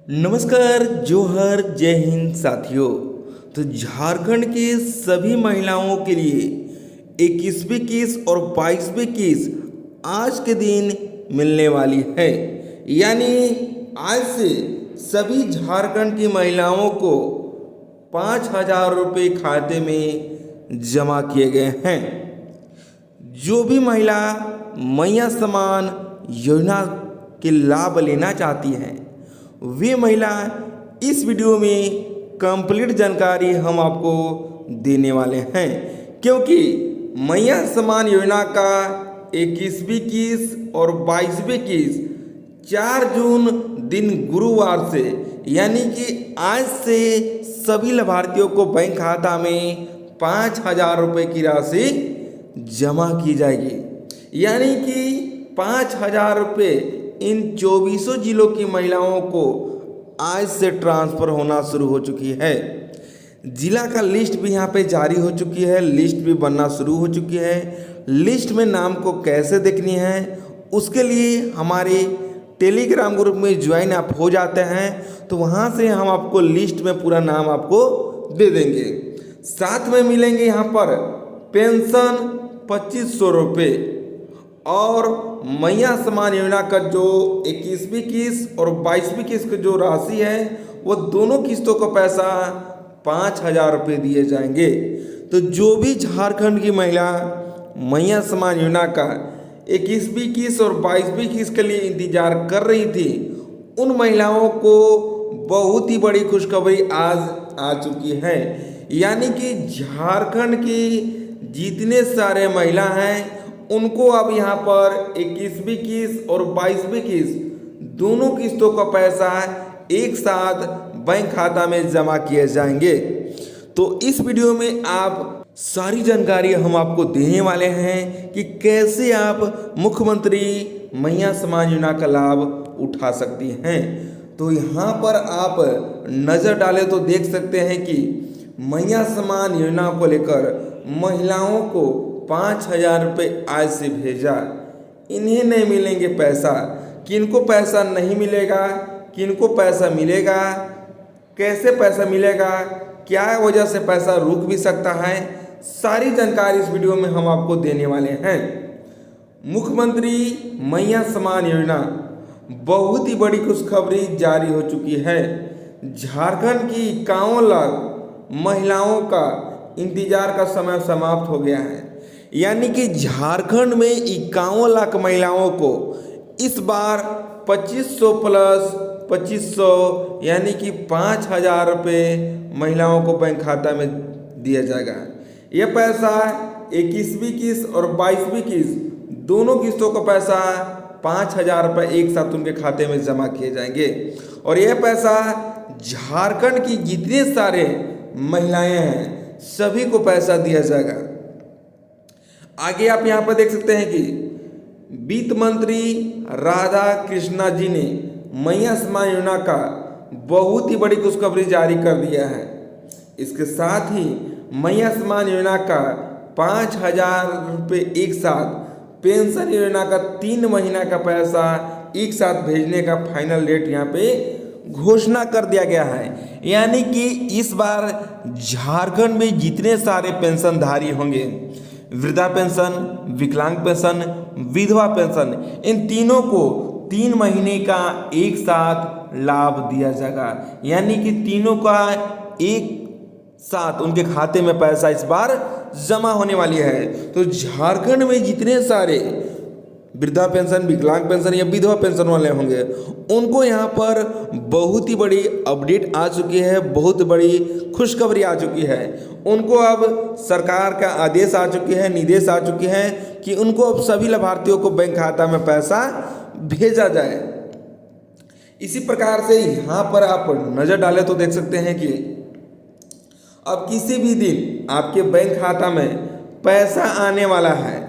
नमस्कार, जोहर, जय हिंद साथियों। तो झारखंड के सभी महिलाओं के लिए 21वीं किस्त और 22वीं किस्त आज के दिन मिलने वाली है। यानी आज से सभी झारखंड की महिलाओं को 5,000 रुपये खाते में जमा किए गए हैं। जो भी महिला मैया समान योजना के लाभ लेना चाहती हैं, वे महिला इस वीडियो में कंप्लीट जानकारी हम आपको देने वाले हैं, क्योंकि मैया समान योजना का 21वीं किस्त और 22वीं किस्त 4 जून दिन गुरुवार से यानी कि आज से सभी लाभार्थियों को बैंक खाता में 5,000 रुपये की राशि जमा की जाएगी। यानी कि 5,000 रुपये इन 24 जिलों की महिलाओं को आज से ट्रांसफ़र होना शुरू हो चुकी है। जिला का लिस्ट भी यहाँ पे जारी हो चुकी है, लिस्ट भी बनना शुरू हो चुकी है। लिस्ट में नाम को कैसे देखनी है, उसके लिए हमारे टेलीग्राम ग्रुप में ज्वाइन आप हो जाते हैं तो वहाँ से हम आपको लिस्ट में पूरा नाम आपको दे देंगे। साथ में मिलेंगे यहाँ पर पेंशन 2,500 रुपये और मैया समान योजना का जो 21वीं किस्त और 22वीं किस्त की जो राशि है वो दोनों किस्तों का पैसा 5,000 रुपये दिए जाएंगे। तो जो भी झारखंड की महिला मैया समान योजना का 21वीं किस्त और 22वीं किस्त के लिए इंतजार कर रही थी, उन महिलाओं को बहुत ही बड़ी खुशखबरी आज आ चुकी है। यानी कि झारखंड की जितने सारे महिला हैं उनको अब यहाँ पर 21वीं किस्त और 22वीं किस्त दोनों किस्तों का पैसा एक साथ बैंक खाता में जमा किए जाएंगे। तो इस वीडियो में आप सारी जानकारी हम आपको देने वाले हैं कि कैसे आप मुख्यमंत्री मैया समान योजना का लाभ उठा सकती हैं। तो यहाँ पर आप नज़र डालें तो देख सकते हैं कि मैया समान योजना को लेकर महिलाओं को 5,000 रुपये आज से भेजा। इन्हें नहीं मिलेंगे पैसा, किनको पैसा नहीं मिलेगा, किनको पैसा मिलेगा, कैसे पैसा मिलेगा, क्या वजह से पैसा रुक भी सकता है, सारी जानकारी इस वीडियो में हम आपको देने वाले हैं। मुख्यमंत्री मैया समान योजना बहुत ही बड़ी खुशखबरी जारी हो चुकी है। झारखंड की 51 लाख महिलाओं का इंतजार का समय समाप्त हो गया है। यानी कि झारखंड में 51 लाख महिलाओं को इस बार 2,500 प्लस 2,500 यानी कि 5,000 रुपये महिलाओं को बैंक खाता में दिया जाएगा। यह पैसा 21वीं किस्त और 22वीं किस्त दोनों किस्तों का पैसा 5,000 रुपये एक साथ उनके खाते में जमा किए जाएंगे। और यह पैसा झारखंड की जितने सारे महिलाएं हैं सभी को पैसा दिया जाएगा। आगे आप यहाँ पर देख सकते हैं कि वित्त मंत्री राधा कृष्णा जी ने मैया समान योजना का बहुत ही बड़ी खुशखबरी जारी कर दिया है। इसके साथ ही मैया समान योजना का 5,000 रुपये एक साथ, पेंशन योजना का 3 महीना का पैसा एक साथ भेजने का फाइनल डेट यहाँ पे घोषणा कर दिया गया है। यानी कि इस बार झारखंड में जितने सारे पेंशनधारी होंगे, वृद्धा पेंशन, विकलांग पेंशन, विधवा पेंशन, इन तीनों को 3 महीने का एक साथ लाभ दिया जाएगा। यानी कि तीनों का एक साथ उनके खाते में पैसा इस बार जमा होने वाली है। तो झारखंड में जितने सारे वृद्धा पेंशन, विकलांग पेंशन या विधवा पेंशन वाले होंगे उनको यहाँ पर बहुत ही बड़ी अपडेट आ चुकी है, बहुत बड़ी खुशखबरी आ चुकी है। उनको अब सरकार का आदेश आ चुकी है, निर्देश आ चुके हैं कि उनको अब सभी लाभार्थियों को बैंक खाता में पैसा भेजा जाए। इसी प्रकार से यहाँ पर आप नज़र डालें तो देख सकते हैं कि अब किसी भी दिन आपके बैंक खाता में पैसा आने वाला है।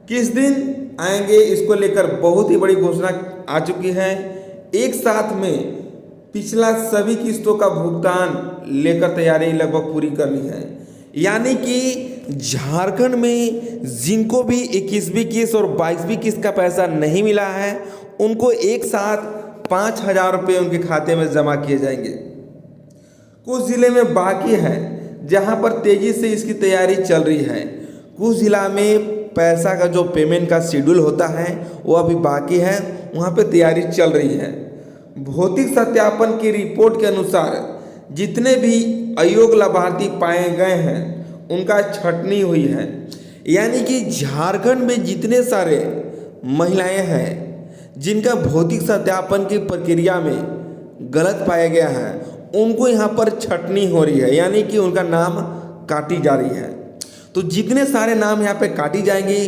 किस दिन आएंगे इसको लेकर बहुत ही बड़ी घोषणा आ चुकी है। एक साथ में पिछला सभी किस्तों का भुगतान लेकर तैयारी लगभग पूरी कर ली है। यानी कि झारखंड में जिनको भी 21वीं किस्त और 22वीं किस्त का पैसा नहीं मिला है उनको एक साथ 5,000 रुपये उनके खाते में जमा किए जाएंगे। कुछ ज़िले में बाकी है जहां पर तेज़ी से इसकी तैयारी चल रही है। कुछ ज़िला में पैसा का जो पेमेंट का शेड्यूल होता है वो अभी बाकी है, वहाँ पे तैयारी चल रही है। भौतिक सत्यापन की रिपोर्ट के अनुसार जितने भी अयोग्य लाभार्थी पाए गए हैं उनका छटनी हुई है, यानी कि झारखंड में जितने सारे महिलाएं हैं जिनका भौतिक सत्यापन की प्रक्रिया में गलत पाया गया है उनको यहाँ पर छटनी हो रही है, यानी कि उनका नाम काटी जा रही है। तो जितने सारे नाम यहाँ पे काटी जाएंगे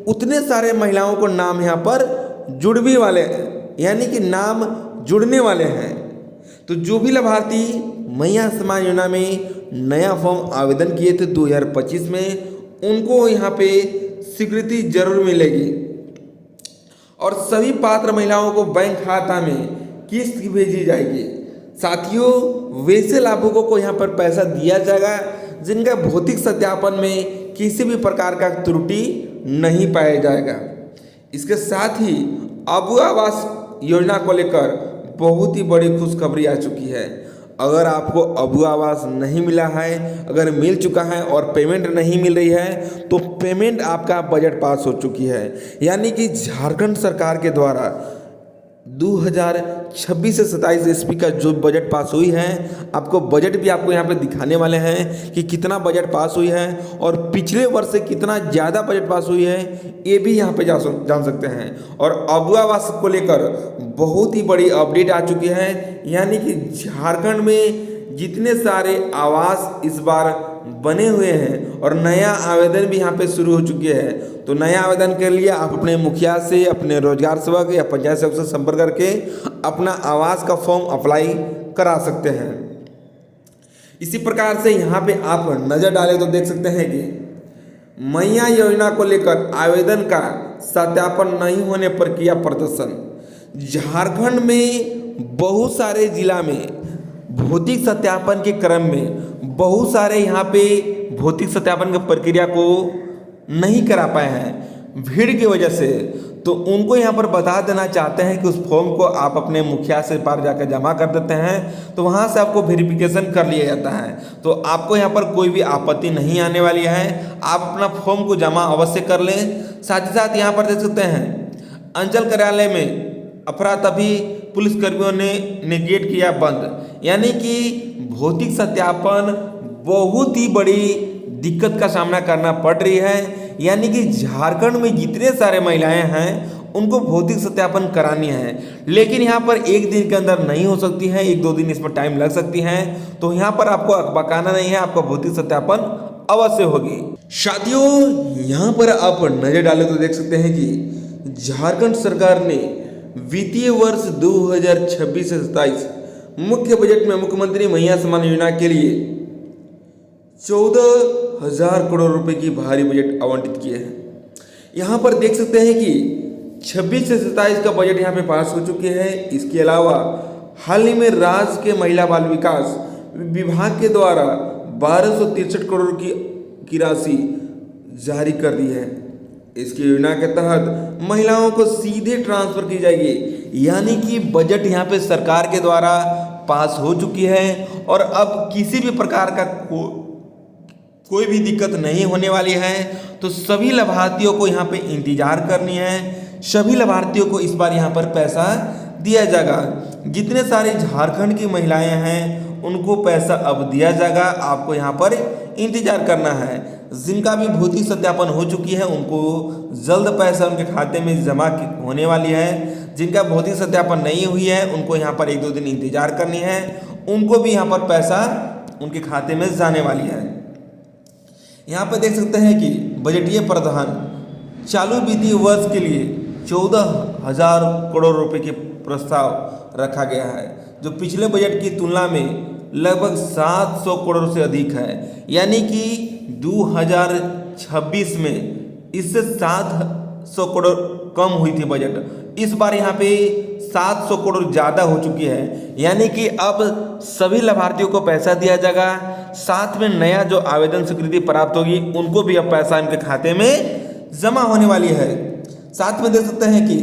उतने सारे महिलाओं को नाम यहाँ पर जुड़ने वाले हैं, यानी कि नाम जुड़ने वाले हैं। तो जो भी लाभार्थी मैया सम्मान योजना में नया फॉर्म आवेदन किए थे 2025 में, उनको यहाँ पे स्वीकृति जरूर मिलेगी और सभी पात्र महिलाओं को बैंक खाता में किस्त भेजी जाएगी। साथियों, वैसे लाभुकों को यहाँ पर पैसा दिया जाएगा जिनका भौतिक सत्यापन में किसी भी प्रकार का त्रुटि नहीं पाया जाएगा। इसके साथ ही अबू आवास योजना को लेकर बहुत ही बड़ी खुशखबरी आ चुकी है। अगर आपको अबू आवास नहीं मिला है, अगर मिल चुका है और पेमेंट नहीं मिल रही है तो पेमेंट आपका बजट पास हो चुकी है, यानी कि झारखंड सरकार के द्वारा 2026 से 27 ईस्वी का जो बजट पास हुई है, आपको बजट भी आपको यहाँ पे दिखाने वाले हैं कि कितना बजट पास हुई है और पिछले वर्ष से कितना ज़्यादा बजट पास हुई है, ये भी यहाँ पे जान सकते हैं। और अबू आवास को लेकर बहुत ही बड़ी अपडेट आ चुकी है, यानी कि झारखंड में जितने सारे आवास इस बार बने हुए हैं और नया आवेदन भी यहाँ पे शुरू हो चुके हैं। तो नया आवेदन के लिए आप अपने मुखिया से, अपने रोजगार सेवक या पंचायत सेवक से संपर्क करके अपना आवास का फॉर्म अप्लाई करा सकते हैं। इसी प्रकार से यहाँ पे आप नज़र डालें तो देख सकते हैं कि मैया योजना को लेकर आवेदन का सत्यापन नहीं होने पर किया प्रदर्शन। झारखंड में बहुत सारे जिला में भौतिक सत्यापन के क्रम में बहुत सारे यहाँ पे भौतिक सत्यापन की प्रक्रिया को नहीं करा पाए हैं भीड़ की वजह से। तो उनको यहाँ पर बता देना चाहते हैं कि उस फॉर्म को आप अपने मुखिया से पार जाकर जमा कर देते हैं तो वहाँ से आपको वेरिफिकेशन कर लिया जाता है। तो आपको यहाँ पर कोई भी आपत्ति नहीं आने वाली है, आप अपना फॉर्म को जमा अवश्य कर लें। साथ ही साथ यहाँ पर देख सकते हैं अंचल कार्यालय में अफरा तभी पुलिसकर्मियों ने गेट किया बंद, यानी कि भौतिक सत्यापन बहुत ही बड़ी दिक्कत का सामना करना पड़ रही है। यानी कि झारखंड में जितने सारे महिलाएं हैं उनको भौतिक सत्यापन करानी है, लेकिन यहाँ पर एक दिन के अंदर नहीं हो सकती है, 1-2 दिन इसमें टाइम लग सकती है। तो यहाँ पर आपको अकबकाना नहीं है, आपका भौतिक सत्यापन अवश्य होगी। साथियों, यहाँ पर आप नजर डालें तो देख सकते हैं कि झारखंड सरकार ने वित्तीय वर्ष 2026 से 27 मुख्य बजट में मुख्यमंत्री मैया सम्मान योजना के लिए 14,000 करोड़ रुपए की भारी बजट आवंटित किए हैं। यहाँ पर देख सकते हैं कि 26 से 27 का बजट यहाँ पे पास हो चुके हैं। इसके अलावा हाल ही में राज्य के महिला बाल विकास विभाग के द्वारा 1263 करोड़ की राशि जारी कर दी है। इसकी योजना के तहत महिलाओं को सीधे ट्रांसफर की जाएगी, यानी कि बजट यहाँ पे सरकार के द्वारा पास हो चुकी है और अब किसी भी प्रकार का कोई भी दिक्कत नहीं होने वाली है। तो सभी लाभार्थियों को यहाँ पे इंतजार करनी है, सभी लाभार्थियों को इस बार यहाँ पर पैसा दिया जाएगा। जितने सारे झारखंड की महिलाएं हैं उनको पैसा अब दिया जाएगा, आपको यहाँ पर इंतजार करना है। जिनका भी भौतिक सत्यापन हो चुकी है उनको जल्द पैसा उनके खाते में जमा होने वाली है। जिनका भौतिक सत्यापन नहीं हुई है उनको यहाँ पर 1-2 दिन इंतजार करनी है, उनको भी यहाँ पर पैसा उनके खाते में जाने वाली है। यहाँ पर देख सकते हैं कि बजटीय प्रावधान चालू वित्तीय वर्ष के लिए 14,000 करोड़ रुपए के प्रस्ताव रखा गया है, जो पिछले बजट की तुलना में लगभग 700 करोड़ से अधिक है। यानी कि 2026 में इससे 700 करोड़ कम हुई थी बजट, इस बार यहाँ पे 700 करोड़ ज़्यादा हो चुकी है। यानी कि अब सभी लाभार्थियों को पैसा दिया जाएगा, साथ में नया जो आवेदन स्वीकृति प्राप्त होगी उनको भी अब पैसा इनके खाते में जमा होने वाली है। साथ में देख सकते हैं कि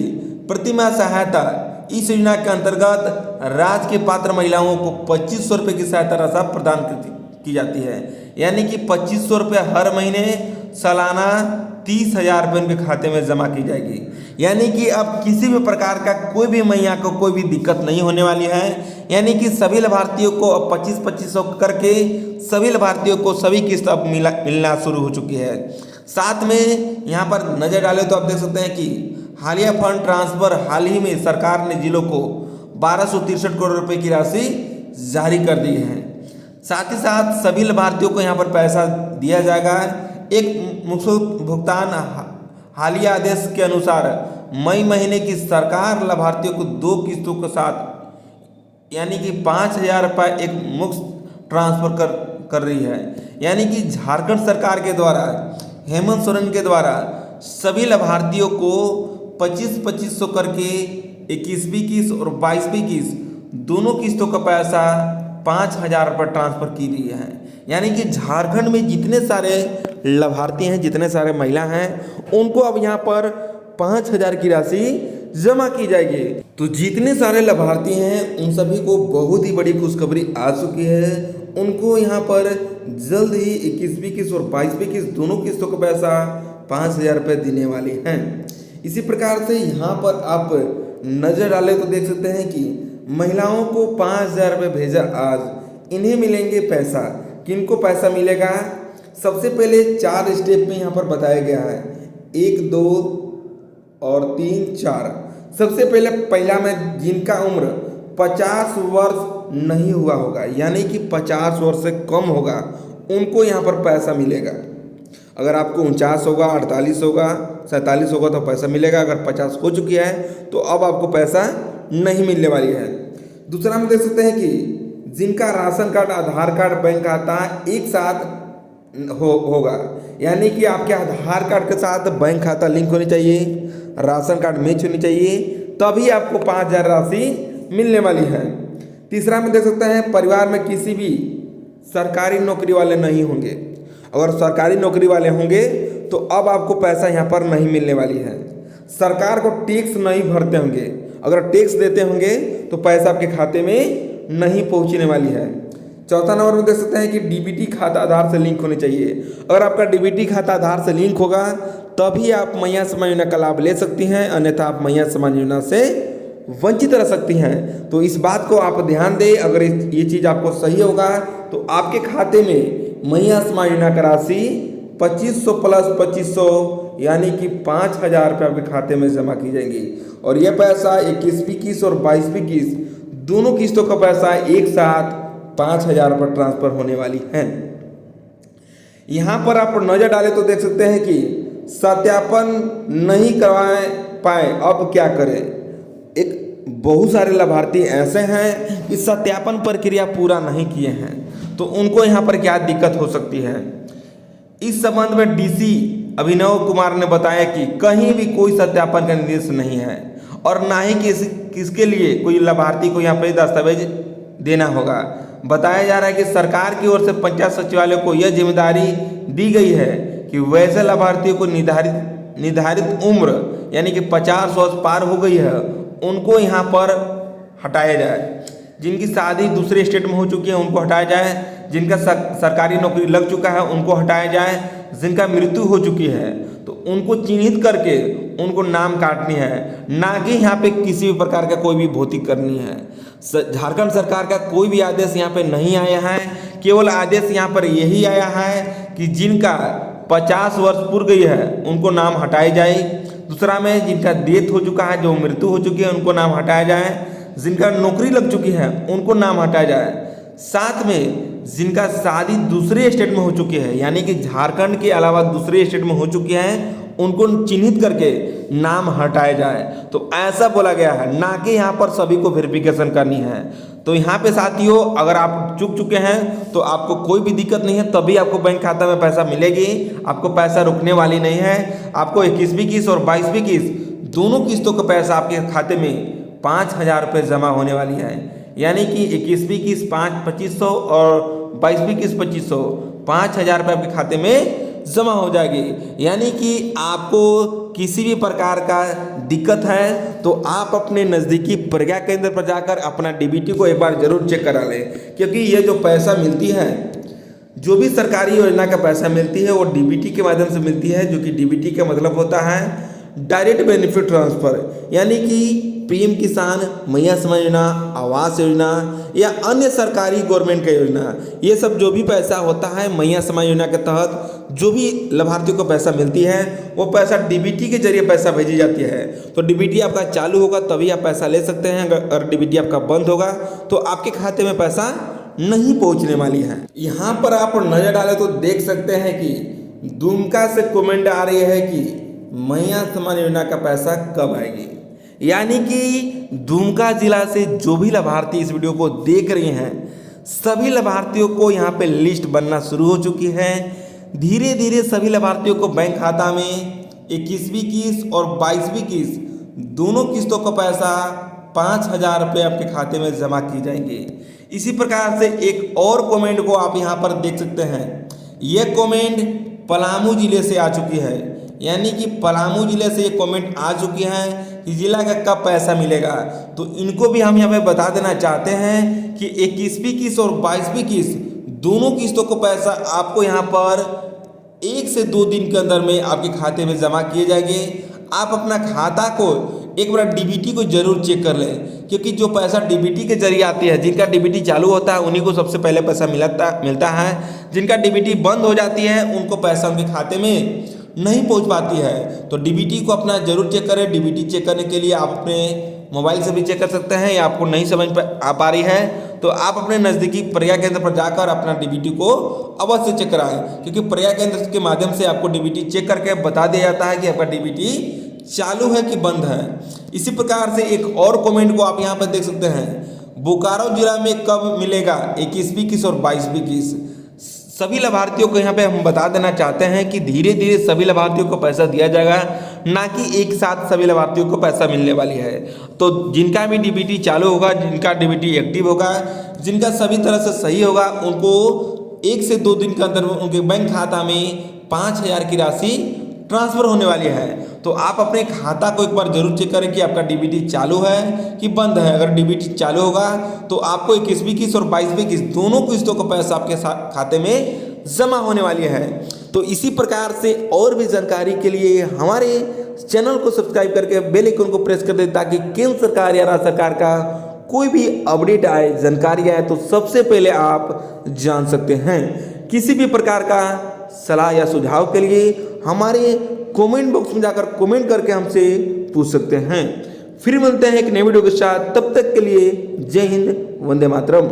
प्रतिमाह सहायता इस योजना के अंतर्गत राज्य के पात्र महिलाओं को 2500 रुपये की सहायता राशि प्रदान की जाती है। यानी कि 2500 रुपये हर महीने, सालाना 30,000 रुपये उनके खाते में जमा की जाएगी। यानी कि अब किसी भी प्रकार का कोई भी मैया को कोई भी दिक्कत नहीं होने वाली है। यानी कि सभी लाभार्थियों को अब 25-2500 करके सभी लाभार्थियों को सभी किस्त अब मिलना शुरू हो चुकी है। साथ में यहाँ पर नज़र डालें तो आप देख सकते हैं कि हालिया फंड ट्रांसफर हाल ही में सरकार ने जिलों को 1263 करोड़ रुपए की राशि जारी कर दी है। साथ ही साथ सभी लाभार्थियों को यहाँ पर पैसा दिया जाएगा। एक मुफ्त भुगतान हालिया आदेश के अनुसार मई महीने की सरकार लाभार्थियों को 2 किस्तों के साथ यानी कि 5,000 रुपये एक मुफ्त ट्रांसफर कर रही है। यानी कि झारखंड सरकार के द्वारा, हेमंत सोरेन के द्वारा सभी लाभार्थियों को 25-2500 करके 21वीं किस्त और 22वीं किस्त दोनों किस्तों का पैसा 5,000 रुपये ट्रांसफर की रही है। यानी कि झारखंड में जितने सारे लाभार्थी हैं, जितने सारे महिला हैं, उनको अब यहाँ पर 5,000 की राशि जमा की जाएगी। तो जितने सारे लाभार्थी हैं उन सभी को बहुत ही बड़ी खुशखबरी आ चुकी है। उनको यहाँ पर जल्द ही 21वीं किस्त और 22वीं किस्त दोनों किस्तों का पैसा 5,000 रुपये देने वाली हैं। इसी प्रकार से यहाँ पर आप नज़र डालें तो देख सकते हैं कि महिलाओं को 5,000 रुपये भेजा आज, इन्हें मिलेंगे पैसा। किनको पैसा मिलेगा? सबसे पहले 4 स्टेप में यहाँ पर बताया गया है, 1, 2 और 3, 4। सबसे पहले पहला में जिनका उम्र 50 वर्ष नहीं हुआ होगा, यानी कि 50 वर्ष से कम होगा, उनको यहाँ पर पैसा मिलेगा। अगर आपको 49 होगा, 48 होगा, 47 होगा तो पैसा मिलेगा। अगर 50 हो चुकी है तो अब आपको पैसा नहीं मिलने वाली है। दूसरा हम देख सकते हैं कि जिनका राशन कार्ड, आधार कार्ड, बैंक खाता एक साथ होगा, यानी कि आपके आधार कार्ड के साथ बैंक खाता लिंक होनी चाहिए, राशन कार्ड मैच होनी चाहिए, तभी आपको 5,000 राशि मिलने वाली है। तीसरा में देख सकते हैं परिवार में किसी भी सरकारी नौकरी वाले नहीं होंगे। अगर सरकारी नौकरी वाले होंगे तो अब आपको पैसा यहाँ पर नहीं मिलने वाली है। सरकार को टैक्स नहीं भरते होंगे, अगर टैक्स देते होंगे तो पैसा आपके खाते में नहीं पहुँचने वाली है। चौथा नंबर में देख सकते हैं कि डीबीटी खाता आधार से लिंक होनी चाहिए। अगर आपका डीबीटी खाता आधार से लिंक होगा तभी आप मैया समाज योजना का लाभ ले सकती हैं, अन्यथा आप मैया समाज योजना से वंचित रह सकती हैं। तो इस बात को आप ध्यान दें। अगर ये चीज़ आपको सही होगा तो आपके खाते में मैया समाज योजना का राशि 2500 प्लस 2500 यानी कि 5,000 रुपये आपके खाते में जमा की जाएंगी। और यह पैसा 21वीं किस्त और 22वीं किस्त दोनों किस्तों का पैसा एक साथ 5,000 रुपये ट्रांसफर होने वाली है। यहाँ पर आप नज़र डालें तो देख सकते हैं कि सत्यापन नहीं करवाए पाए, अब क्या करें। एक बहुत सारे लाभार्थी ऐसे हैं कि सत्यापन प्रक्रिया पूरा नहीं किए हैं, तो उनको यहाँ पर क्या दिक्कत हो सकती है। इस संबंध में डीसी अभिनव कुमार ने बताया कि कहीं भी कोई सत्यापन का निर्देश नहीं है और ना ही किसके लिए कोई लाभार्थी को यहाँ पर दस्तावेज देना होगा। बताया जा रहा है कि सरकार की ओर से पंचायत सचिवालय को यह जिम्मेदारी दी गई है कि वैसे लाभार्थियों को निर्धारित उम्र यानी कि 50 वर्ष पार हो गई है उनको यहाँ पर हटाया जाए। जिनकी शादी दूसरे स्टेट में हो चुकी है उनको हटाया जाए, जिनका सरकारी नौकरी लग चुका है उनको हटाया जाए, जिनका मृत्यु हो चुकी है तो उनको चिन्हित करके उनको नाम काटनी है, ना कि यहाँ पे किसी भी प्रकार का कोई भी भौतिक करनी है। झारखंड सरकार का कोई भी आदेश यहाँ पे नहीं आया है, केवल आदेश यहाँ पर यही आया है कि जिनका 50 वर्ष पूर्व गई है उनको नाम हटाए जाए। दूसरा में जिनका डेथ हो चुका है, जो मृत्यु हो चुकी है उनको नाम हटाया जाए, जिनका नौकरी लग चुकी है उनको नाम हटाया जाए। साथ में जिनका शादी दूसरे स्टेट में हो चुकी है यानी कि झारखंड के अलावा दूसरे स्टेट में हो चुकी है उनको चिन्हित करके नाम हटाया जाए। तो ऐसा बोला गया है, ना कि यहाँ पर सभी को वेरिफिकेशन करनी है। तो यहाँ पे साथियों अगर आप चूक चुके हैं तो आपको कोई भी दिक्कत नहीं है, तभी आपको बैंक खाता में पैसा मिलेगी, आपको पैसा रुकने वाली नहीं है। आपको 21वीं किस्त और 22वीं किस्त दोनों किस्तों का पैसा आपके खाते में 5,000 रुपये जमा होने वाली है। यानी कि 21वीं किस्त 2500 और 22वीं किस्त 2500, 5,000 रुपये आपके खाते में जमा हो जाएगी। यानी कि आपको किसी भी प्रकार का दिक्कत है तो आप अपने नज़दीकी प्रज्ञा केंद्र पर जाकर अपना डीबीटी को एक बार ज़रूर चेक करा लें, क्योंकि ये जो पैसा मिलती है, जो भी सरकारी योजना का पैसा मिलती है वो डीबीटी के माध्यम से मिलती है, जो कि डीबीटी का मतलब होता है डायरेक्ट बेनिफिट ट्रांसफ़र, यानी कि पीएम किसान, मैया समूह योजना, आवास योजना या अन्य सरकारी गवर्नमेंट का योजना, ये सब जो भी पैसा होता है मैया समूह योजना के तहत जो भी लाभार्थियों को पैसा मिलती है वो पैसा डीबीटी के जरिए पैसा भेजी जाती है। तो डीबीटी आपका चालू होगा तभी आप पैसा ले सकते हैं, अगर डीबीटी आपका बंद होगा तो आपके खाते में पैसा नहीं पहुंचने वाली है। यहाँ पर आप नज़र डालें तो देख सकते हैं कि दुमका से कमेंट आ रही है कि मैया समूह योजना का पैसा कब आएगी, यानी कि दुमका जिला से जो भी लाभार्थी इस वीडियो को देख रहे हैं सभी लाभार्थियों को यहाँ पे लिस्ट बनना शुरू हो चुकी है। धीरे धीरे सभी लाभार्थियों को बैंक खाता में 21वीं किस्त और 22वीं किस्त दोनों किस्तों का पैसा 5,000 रुपये आपके खाते में जमा किए जाएंगे। इसी प्रकार से एक और कमेंट को आप यहाँ पर देख सकते हैं, ये कमेंट पलामू जिले से आ चुकी है, यानी कि पलामू जिले से ये कमेंट आ चुकी है कि जिला का कब पैसा मिलेगा। तो इनको भी हम यहाँ पे बता देना चाहते हैं कि 21वीं किस्त और 22वीं किस्त दोनों किस्तों को पैसा आपको यहाँ पर 1 से 2 दिन के अंदर में आपके खाते में जमा किए जाएंगे। आप अपना खाता को एक बार डीबीटी को जरूर चेक कर लें, क्योंकि जो पैसा डीबीटी के जरिए आती है, जिनका डीबीटी चालू होता है उन्हीं को सबसे पहले पैसा मिलता है। जिनका डीबीटी बंद हो जाती है उनको पैसा उनके खाते में नहीं पहुंच पाती है। तो डीबीटी को अपना जरूर चेक करें। डीबीटी चेक करने के लिए आप अपने मोबाइल से भी चेक कर सकते हैं, या आपको नहीं समझ आ पा रही है तो आप अपने नज़दीकी प्रज्ञा केंद्र पर जाकर अपना डीबीटी को अवश्य चेक कराएं, क्योंकि प्रज्ञा केंद्र के माध्यम से आपको डीबीटी चेक करके बता दिया जाता है कि आपका डीबीटी चालू है कि बंद है। इसी प्रकार से एक और कमेंट को आप यहाँ पर देख सकते हैं, बोकारो जिला में कब मिलेगा 21वीं किस्त और 22वीं किस्त। सभी लाभार्थियों को यहाँ पे हम बता देना चाहते हैं कि धीरे धीरे सभी लाभार्थियों को पैसा दिया जाएगा, ना कि एक साथ सभी लाभार्थियों को पैसा मिलने वाली है। तो जिनका भी डीबीटी चालू होगा, जिनका डीबीटी एक्टिव होगा, जिनका सभी तरह से सही होगा, उनको 1 से 2 दिन के अंदर उनके बैंक खाता में 5,000 की राशि ट्रांसफ़र होने वाली है। तो आप अपने खाता को एक बार जरूर चेक करें कि आपका डीबीटी चालू है कि बंद है। अगर डीबीटी चालू होगा तो आपको 21वीं किस्त और 22वीं किस्त दोनों किस्तों का पैसा आपके खाते में जमा होने वाली है। तो इसी प्रकार से और भी जानकारी के लिए हमारे चैनल को सब्सक्राइब करके बेल आइकन को प्रेस कर दें, ताकि केंद्र सरकार या राज्य सरकार का कोई भी अपडेट आए, जानकारी आए तो सबसे पहले आप जान सकते हैं। किसी भी प्रकार का सलाह या सुझाव के लिए हमारे कमेंट बॉक्स में जाकर कमेंट करके हमसे पूछ सकते हैं। फिर मिलते हैं एक नए वीडियो के साथ, तब तक के लिए जय हिंद, वंदे मातरम।